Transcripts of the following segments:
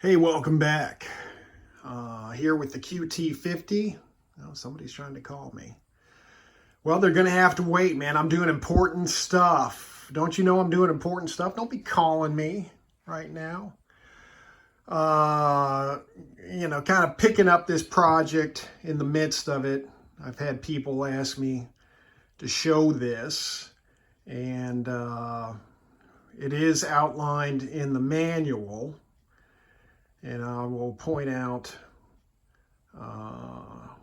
Hey, welcome back. Here with the qt50. Oh, somebody's trying to call me. Well, they're going to have to wait, man. I'm doing important stuff. Don't you know I'm doing important stuff? Don't be calling me right now. Kind of picking up this project in the midst of it. I've had people ask me to show this, and it is outlined in the manual. And I will point out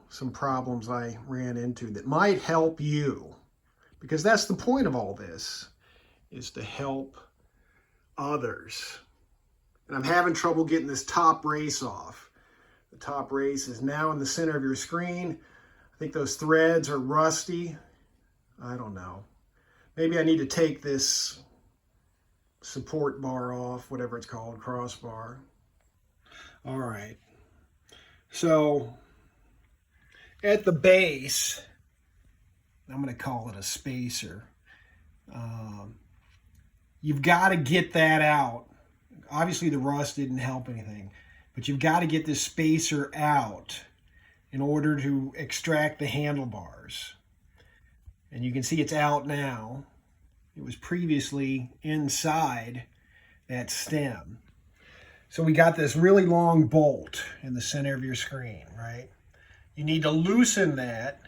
some problems I ran into that might help you, because that's the point of all this, is to help others. And I'm having trouble getting this top race off. The top race is now in the center of your screen. I think those threads are rusty. I don't know. Maybe I need to take this support bar off, whatever it's called, crossbar. All right, so at the base, I'm going to call it a spacer. You've got to get that out. Obviously, the rust didn't help anything, but you've got to get this spacer out in order to extract the handlebars. And you can see it's out now. It was previously inside that stem. So we got this really long bolt in the center of your screen, right? You need to loosen that,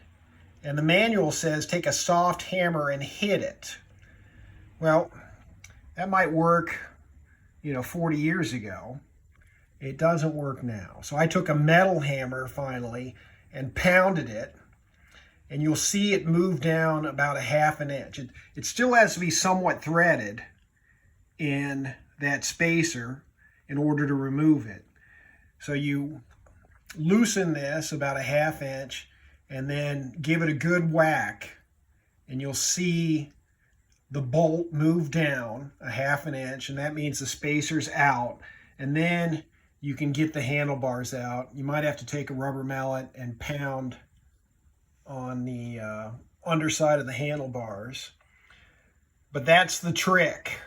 and the manual says take a soft hammer and hit it. Well, that might work, 40 years ago. It doesn't work now. So I took a metal hammer finally and pounded it, and you'll see it move down about 1/2 inch. It still has to be somewhat threaded in that spacer in order to remove it. So you loosen this about 1/2 inch and then give it a good whack, and you'll see the bolt move down 1/2 inch, and that means the spacer's out. And then you can get the handlebars out. You might have to take a rubber mallet and pound on the underside of the handlebars. But that's the trick.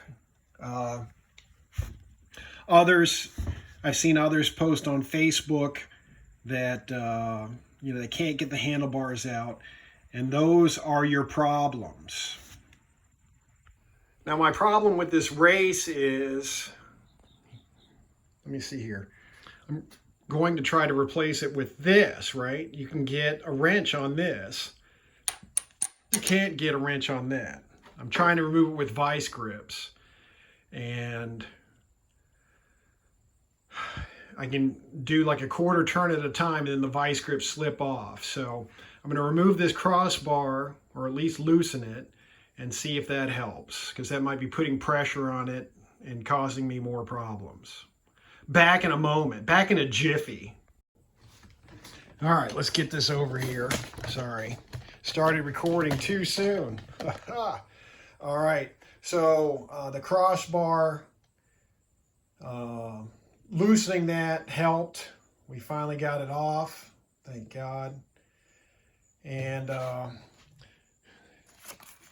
I've seen others post on Facebook that they can't get the handlebars out, and those are your problems. Now, my problem with this race is, let me see here. I'm going to try to replace it with this, right? You can get a wrench on this. You can't get a wrench on that. I'm trying to remove it with vice grips, and I can do like a 1/4 turn at a time, and then the vice grips slip off. So I'm going to remove this crossbar, or at least loosen it, and see if that helps, because that might be putting pressure on it and causing me more problems. Back in a moment, back in a jiffy. All right, let's get this over here. Sorry, started recording too soon. All right, so the crossbar, loosening that helped. We finally got it off, thank God. And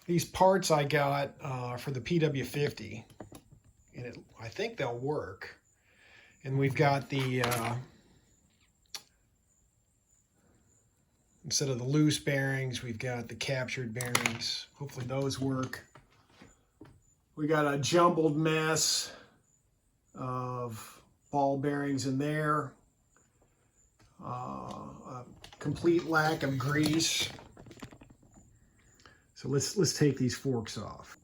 these parts I got for the PW50, and I think they'll work. And we've got the, instead of the loose bearings, we've got the captured bearings. Hopefully those work. We got a jumbled mess of ball bearings in there, a complete lack of grease. So let's take these forks off.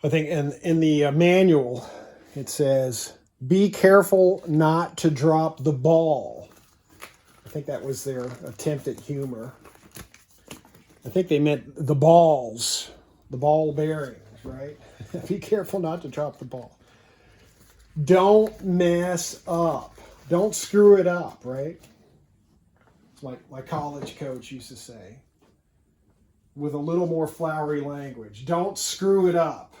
I think in the manual it says, be careful not to drop the ball. I think that was their attempt at humor. I think they meant the balls, the ball bearings, right? Be careful not to drop the ball. Don't mess up. Don't screw it up, right? It's like my college coach used to say, with a little more flowery language. Don't screw it up.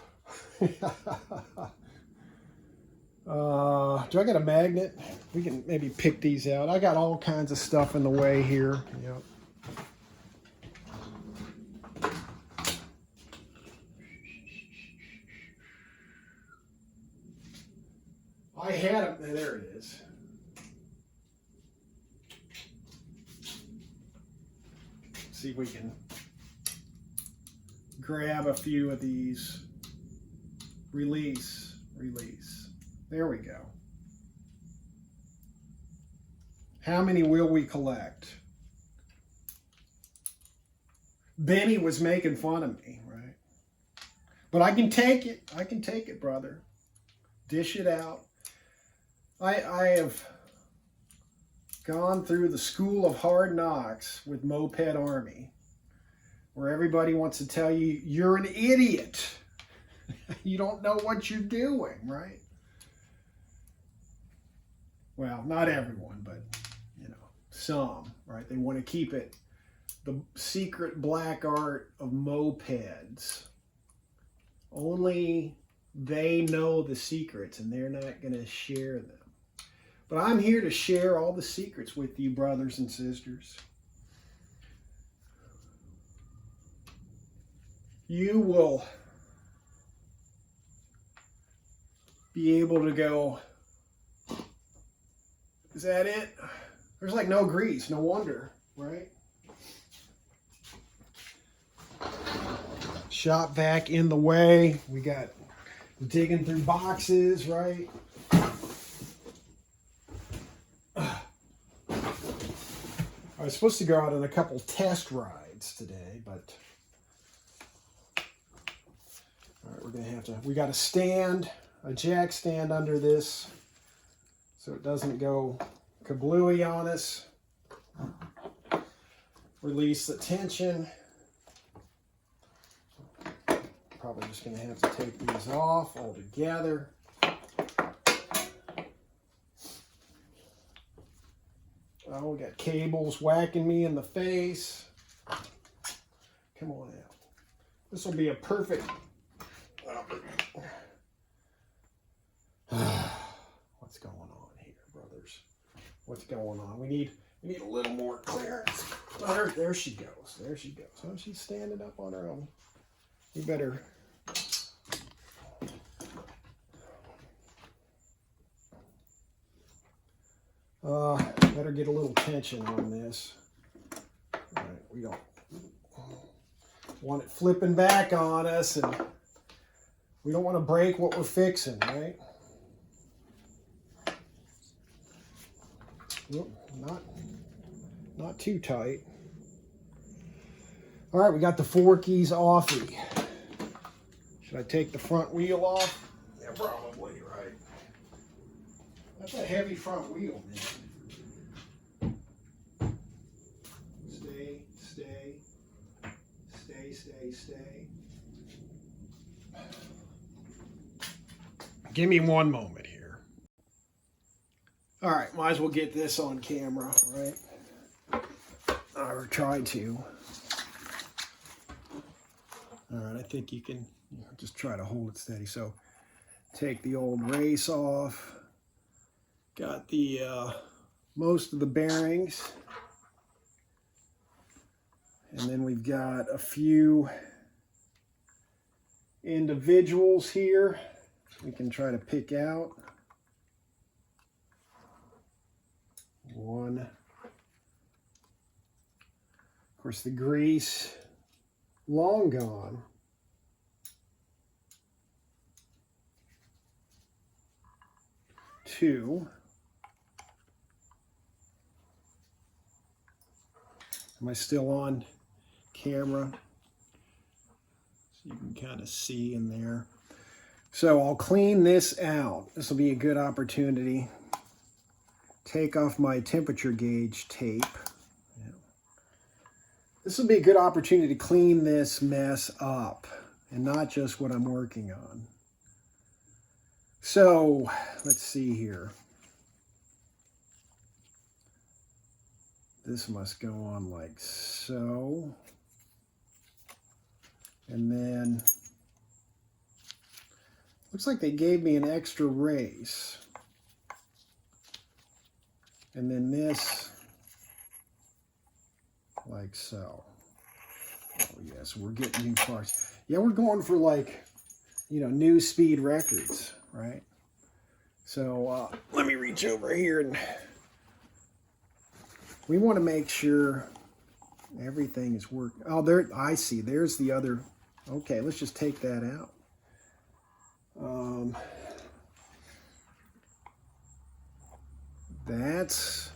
Do I got a magnet? We can maybe pick these out. I got all kinds of stuff in the way here. Yep. I had them, there it is. See if we can grab a few of these. Release, release. There we go. How many will we collect? Benny was making fun of me, right? But I can take it. I can take it, brother. Dish it out. I have gone through the school of hard knocks with Moped Army, where everybody wants to tell you, you're an idiot. You don't know what you're doing, right? Well, not everyone, but, you know, some, right? They want to keep it the secret black art of mopeds. Only they know the secrets, and they're not going to share them. But I'm here to share all the secrets with you, brothers and sisters. You will be able to go, is that it? There's like no grease, no wonder, right? Shop vac in the way. We got digging through boxes, right? I was supposed to go out on a couple test rides today, but all right, we're gonna have to, we got a stand, a jack stand under this so it doesn't go kablooey on us. Release the tension. Probably just gonna have to take these off altogether. Oh, we got cables whacking me in the face. Come on out. This will be a perfect. What's going on here, brothers? What's going on? We need a little more clearance. Oh, there she goes. There she goes. Oh, she's standing up on her own. We better. Better get a little tension on this. All right, we don't want it flipping back on us, and we don't want to break what we're fixing, right? Oop, not too tight. All right, we got the forkies offy. Should I take the front wheel off? Yeah, probably, right. That's a heavy front wheel, man. Stay. Give me one moment here. All right, might as well get this on camera, right? Or try to. All right, I think you can just try to hold it steady. So take the old race off. Got the most of the bearings. And then we've got a few individuals here we can try to pick out. One. Of course, the grease, long gone. Two. Am I still on camera? So you can kind of see in there. So I'll clean this out. This will be a good opportunity. Take off my temperature gauge tape. Yeah. This will be a good opportunity to clean this mess up and not just what I'm working on. So let's see here. This must go on like so. And then, looks like they gave me an extra race. And then this, like so. Oh yeah, so we're getting new parts. Yeah, we're going for like, you know, new speed records, right? So let me reach over here, and we want to make sure everything is working. Oh, there, I see. There's the other. Okay, let's just take that out. That's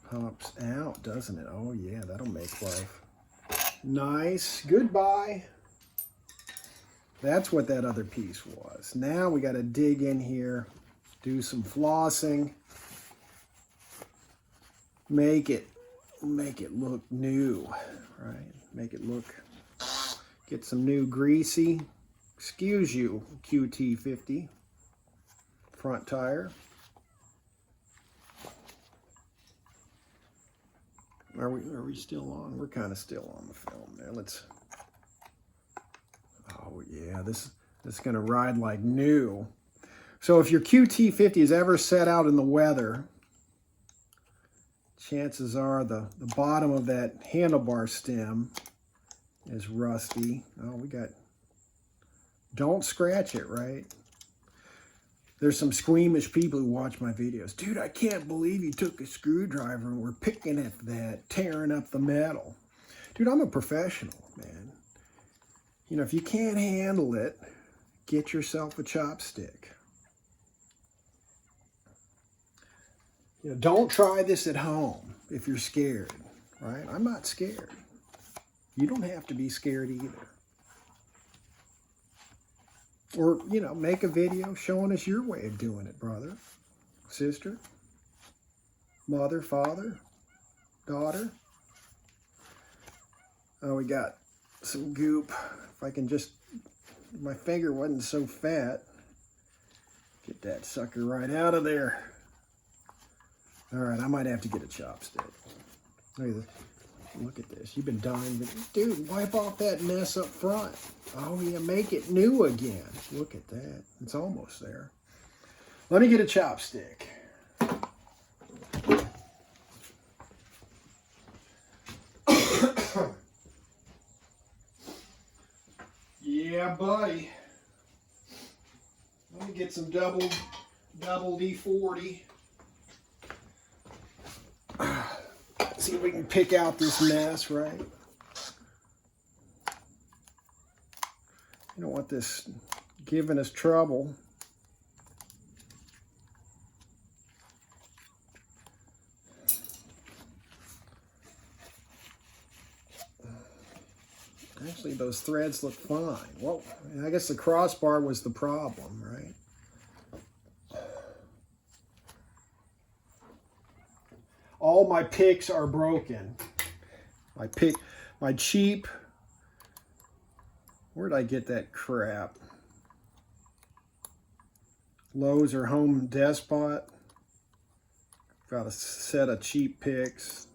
pops out, doesn't it? Oh yeah, that'll make life nice. Goodbye. That's what that other piece was. Now we got to dig in here, do some flossing, make it look new, right? Make it look, get some new greasy, excuse you, qt50 front tire. Are we still on? We're kind of still on the film there. Let's. Oh yeah, this is gonna ride like new. So if your qt50 is ever set out in the weather, chances are the bottom of that handlebar stem is rusty. Oh, we got. Don't scratch it, right? There's some squeamish people who watch my videos. Dude, I can't believe you took a screwdriver and were picking at that, tearing up the metal. Dude, I'm a professional, man. You know, if you can't handle it, get yourself a chopstick. You know, don't try this at home if you're scared, right? I'm not scared. You don't have to be scared either. Or, you know, make a video showing us your way of doing it, brother, sister, mother, father, daughter. Oh, we got some goop. If I can just, my finger wasn't so fat. Get that sucker right out of there. All right, I might have to get a chopstick. Look at this. You've been dying. Dude, wipe off that mess up front. Oh, yeah, make it new again. Look at that. It's almost there. Let me get a chopstick. Yeah, buddy. Let me get some double D40. See if we can pick out this mess, right? You don't want this giving us trouble. Actually, those threads look fine. Well, I guess the crossbar was the problem, right? All my picks are broken. My cheap, where'd I get that crap? Lowe's or Home Depot. Got a set of cheap picks.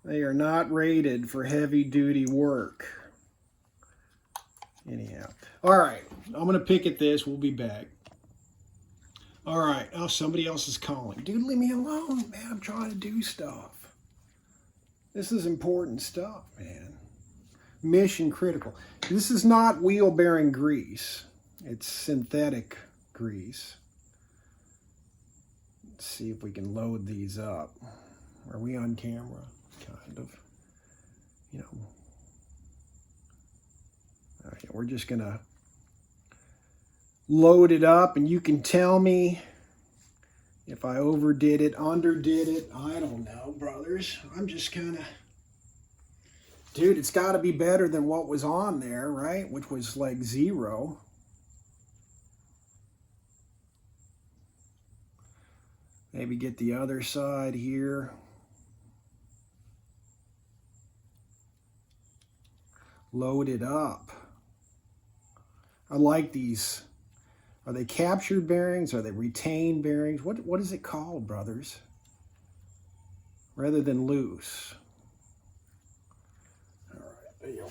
They are not rated for heavy duty work. Anyhow. All right, I'm gonna pick at this, we'll be back. All right, oh, somebody else is calling. Dude, leave me alone, man. I'm trying to do stuff. This is important stuff, man. Mission critical. This is not wheel bearing grease. It's synthetic grease. Let's see if we can load these up. Are we on camera? Kind of. You know. All right, we're just gonna load it up, and you can tell me if I overdid it, underdid it. I don't know, brothers. I'm just kind of, dude, it's got to be better than what was on there, right? Which was like 0. Maybe get the other side here. Load it up. I like these. Are they captured bearings? Are they retained bearings? What is it called, brothers? Rather than loose. All right, there you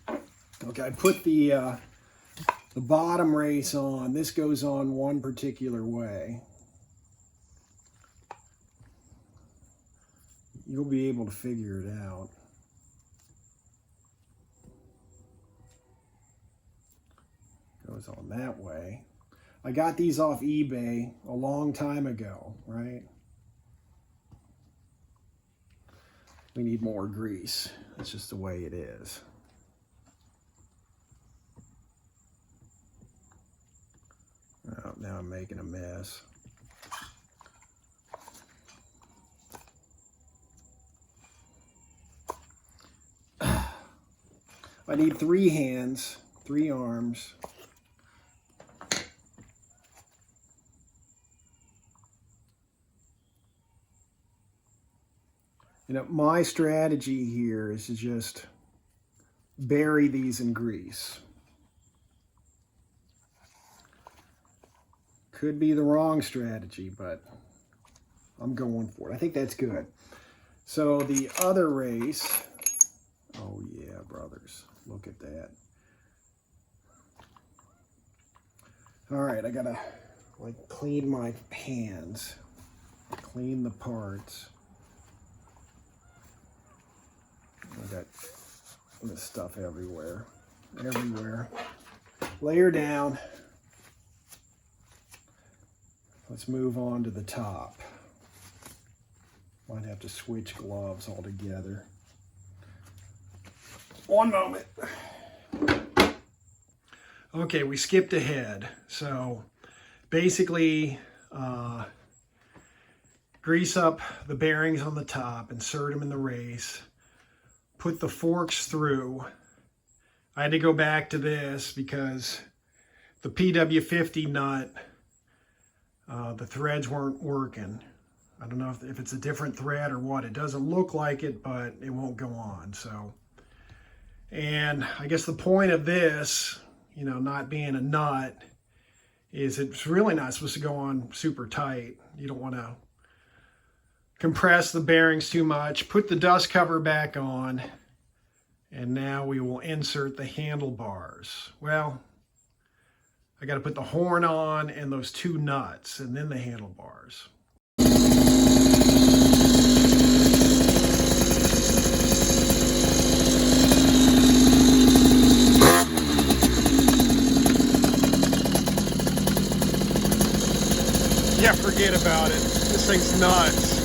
are. Okay, I put the bottom race on. This goes on one particular way. You'll be able to figure it out. Goes on that way. I got these off eBay a long time ago, right? We need more grease. That's just the way it is. Oh, now I'm making a mess. I need 3 hands, 3 arms. You know, my strategy here is to just bury these in grease. Could be the wrong strategy, but I'm going for it. I think that's good. So the other race, oh yeah, brothers, look at that. All right, I gotta like clean my hands, clean the parts. I got this stuff everywhere. Layer down. Let's move on to the top. Might have to switch gloves altogether. One moment. Okay, we skipped ahead. So basically, grease up the bearings on the top, insert them in the race, put the forks through. I had to go back to this because the qt50 nut, the threads weren't working. I don't know if it's a different thread or what. It doesn't look like it, but it won't go on. So, and I guess the point of this, you know, not being a nut, is it's really not supposed to go on super tight. You don't want to compress the bearings too much. Put the dust cover back on, and now we will insert the handlebars. Well, I got to put the horn on and those 2 nuts, and then the handlebars. Yeah, forget about it. This thing's nuts.